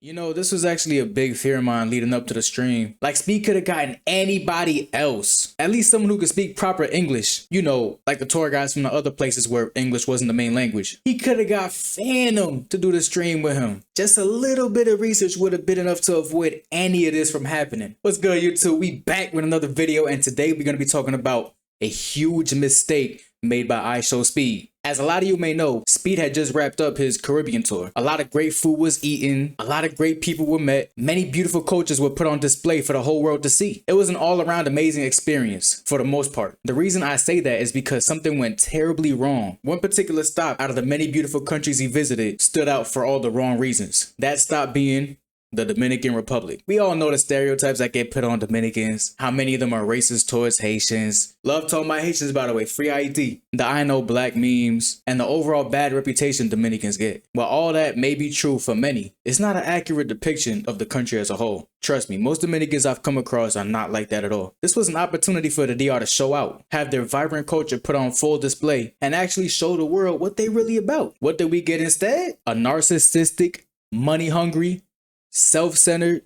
You know, this was actually a big fear of mine leading up to the stream. Like, Speed could have gotten anybody else. At least someone who could speak proper English. You know, like the tour guys from the other places where English wasn't the main language. He could have got Phantom to do the stream with him. Just a little bit of research would have been enough to avoid any of this from happening. What's good, YouTube? We back with another video, and today we're going to be talking about a huge mistake made by IShowSpeed. As a lot of you may know, Speed had just wrapped up his Caribbean tour. A lot of great food was eaten, a lot of great people were met, many beautiful cultures were put on display for the whole world to see. It was an all-around amazing experience for the most part. The reason I say that is because something went terribly wrong. One particular stop out of the many beautiful countries he visited stood out for all the wrong reasons. That stop being the Dominican Republic. We all know the stereotypes that get put on Dominicans, how many of them are racist towards Haitians. Love to all my Haitians, by the way, free ID. The I know black memes, and the overall bad reputation Dominicans get. While all that may be true for many, it's not an accurate depiction of the country as a whole. Trust me, most Dominicans I've come across are not like that at all. This was an opportunity for the DR to show out, have their vibrant culture put on full display, and actually show the world what they really about. What did we get instead? A narcissistic, money-hungry, self-centered,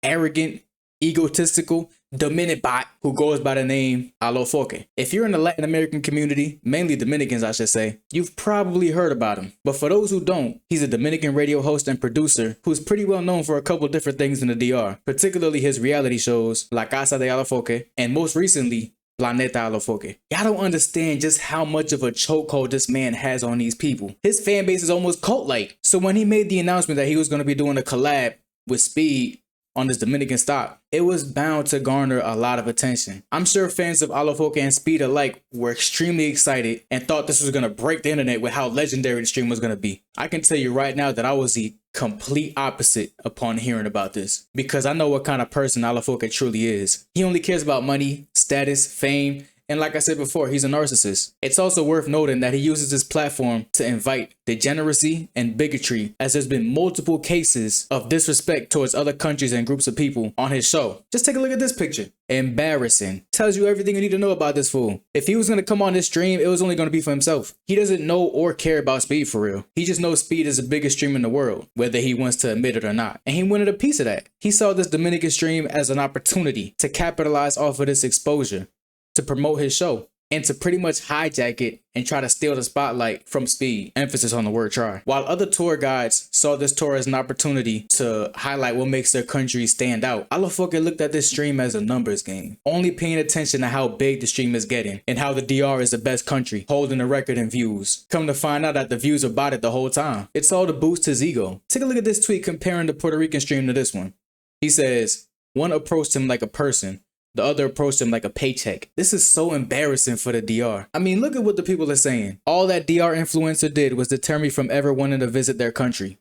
arrogant, egotistical, Dominican bot who goes by the name Alofoque. If you're in the Latin American community, mainly Dominicans I should say, you've probably heard about him. But for those who don't, he's a Dominican radio host and producer who's pretty well known for a couple different things in the DR, particularly his reality shows La Casa de Alofoque and most recently Planeta Alofoque. Y'all don't understand just how much of a chokehold this man has on these people. His fan base is almost cult-like. So when he made the announcement that he was going to be doing a collab with Speed on this Dominican stop, it was bound to garner a lot of attention. I'm sure fans of Alofoque and Speed alike were extremely excited and thought this was going to break the internet with how legendary the stream was going to be. I can tell you right now that I was the complete opposite upon hearing about this, because I know what kind of person Alofoque truly is. He only cares about money, status, fame, and like I said before, he's a narcissist. It's also worth noting that he uses his platform to invite degeneracy and bigotry, as there's been multiple cases of disrespect towards other countries and groups of people on his show. Just take a look at this picture. Embarrassing. Tells you everything you need to know about this fool. If he was going to come on this stream, it was only going to be for himself. He doesn't know or care about Speed for real. He just knows Speed is the biggest stream in the world, whether he wants to admit it or not. And he wanted a piece of that. He saw this Dominican stream as an opportunity to capitalize off of this exposure, to promote his show, and to pretty much hijack it and try to steal the spotlight from Speed. Emphasis on the word try. While other tour guides saw this tour as an opportunity to highlight what makes their country stand out, Alofoque looked at this stream as a numbers game, only paying attention to how big the stream is getting and how the DR is the best country, holding the record in views. Come to find out that the views are botted the whole time. It's all to boost his ego. Take a look at this tweet comparing the Puerto Rican stream to this one. He says, one approached him like a person, the other approached him like a paycheck. This is so embarrassing for the DR. I mean, look at what the people are saying. All that DR influencer did was deter me from ever wanting to visit their country.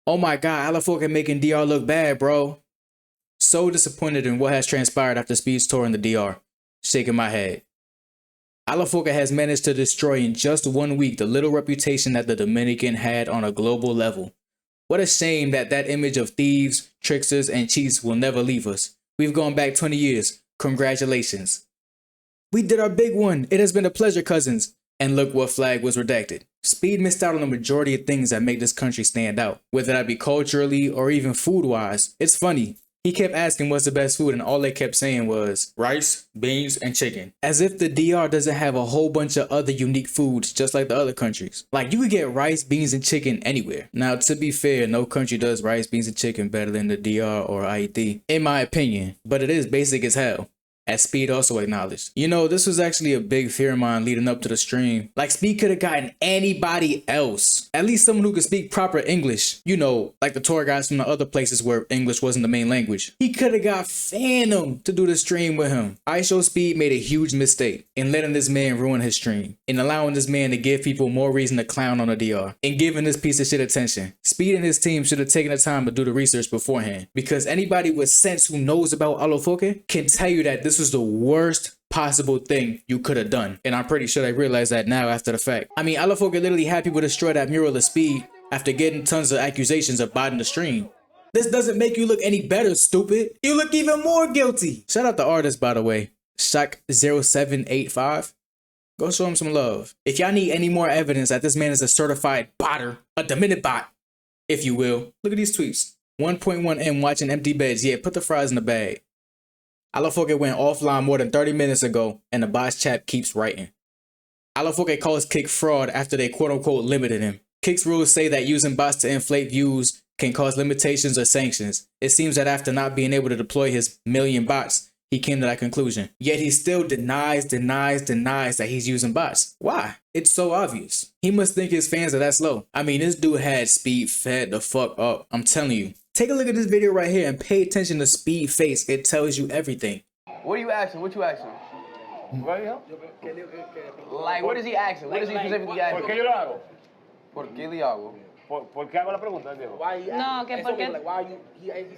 Oh my God, Alofoque making DR look bad, bro. So disappointed in what has transpired after Speed's tour in the DR. Shaking my head. Alofoque has managed to destroy in just 1 week the little reputation that the Dominican had on a global level. What a shame that that image of thieves, tricksters, and cheats will never leave us. We've gone back 20 years. Congratulations. We did our big one. It has been a pleasure, cousins. And look what flag was redacted. Speed missed out on the majority of things that make this country stand out, whether that be culturally or even food-wise. It's funny. He kept asking what's the best food, and all they kept saying was rice, beans, and chicken. As if the DR doesn't have a whole bunch of other unique foods just like the other countries. Like, you could get rice, beans, and chicken anywhere. Now, to be fair, no country does rice, beans, and chicken better than the DR or Haiti, in my opinion. But it is basic as hell, as Speed also acknowledged. You know, this was actually a big fear of mine leading up to the stream. Like, Speed could have gotten anybody else. At least someone who could speak proper English. You know, like the tour guys from the other places where English wasn't the main language. He could have got Phantom to do the stream with him. IShowSpeed made a huge mistake in letting this man ruin his stream, in allowing this man to give people more reason to clown on the DR, and giving this piece of shit attention. Speed and his team should have taken the time to do the research beforehand, because anybody with sense who knows about Alofoque can tell you that this was the worst possible thing you could have done. And I'm pretty sure they realize that now after the fact. I mean, Alofoque literally had people destroy that mural of Speed after getting tons of accusations of botting the stream. This doesn't make you look any better, stupid. You look even more guilty. Shout out the artist, by the way, Shaq0785. Go show him some love. If y'all need any more evidence that this man is a certified botter, a Dominican bot, if you will, look at these tweets. 1.1M watching empty beds. Yeah, put the fries in the bag. Alafoke went offline more than 30 minutes ago, and the boss chat keeps writing. Alafoke calls Kick fraud after they quote-unquote limited him. Kick's rules say that using bots to inflate views can cause limitations or sanctions. It seems that after not being able to deploy his million bots, he came to that conclusion. Yet he still denies that he's using bots. Why? It's so obvious. He must think his fans are that slow. I mean, this dude had Speed fed the fuck up. I'm telling you. Take a look at this video right here and pay attention to Speed face. It tells you everything. What are you asking? What you asking? Like, what is he asking? What is he specifically asking? ¿Por qué yo lo hago? ¿Por qué le hago? ¿Por qué hago la pregunta, Diego? No, que por qué.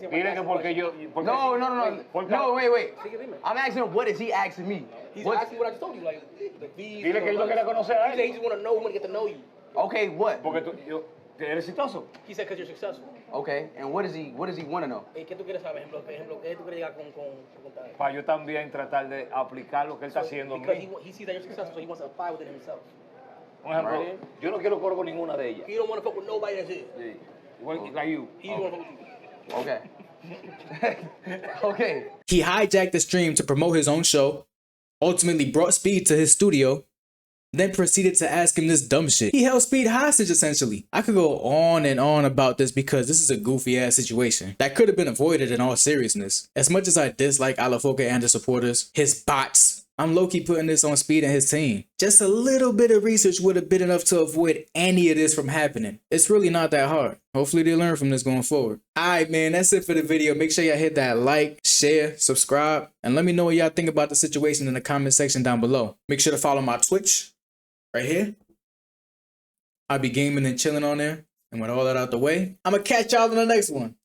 Dile que porque yo... Porque No. No, wait. Sí, dime. I'm asking him, what is he asking me? He's asking what I just told you, like the fees. Dile que yo lo quería conocer a He said he él. just want to know, he want to get to know you. Okay, what? Porque tú eres exitoso. He said because you're successful. Okay, and what does he want to know? ¿Qué tú quieres saber? Ejemplo, ¿qué tú quieres llegar con tal? Para yo también tratar de aplicar lo que él está haciendo en Because mí. he sees that you're successful, so he wants to apply within himself. Por ejemplo, Right. yo no quiero coro con ninguna de ellas. He don't want to fuck with nobody that's it. Sí. Igual like you. He don't want to fuck with you. Okay. Okay. He hijacked the stream to promote his own show, ultimately brought Speed to his studio, then proceeded to ask him this dumb shit. He held Speed hostage, essentially. I could go on and on about this because this is a goofy ass situation that could have been avoided in all seriousness. As much as I dislike Alafoke and his supporters, his bots, I'm low-key putting this on Speed and his team. Just a little bit of research would have been enough to avoid any of this from happening. It's really not that hard. Hopefully they learn from this going forward. Alright man, that's it for the video. Make sure y'all hit that like, share, subscribe, and let me know what y'all think about the situation in the comment section down below. Make sure to follow my Twitch right here. I'll be gaming and chilling on there. And with all that out the way, I'ma catch y'all in the next one.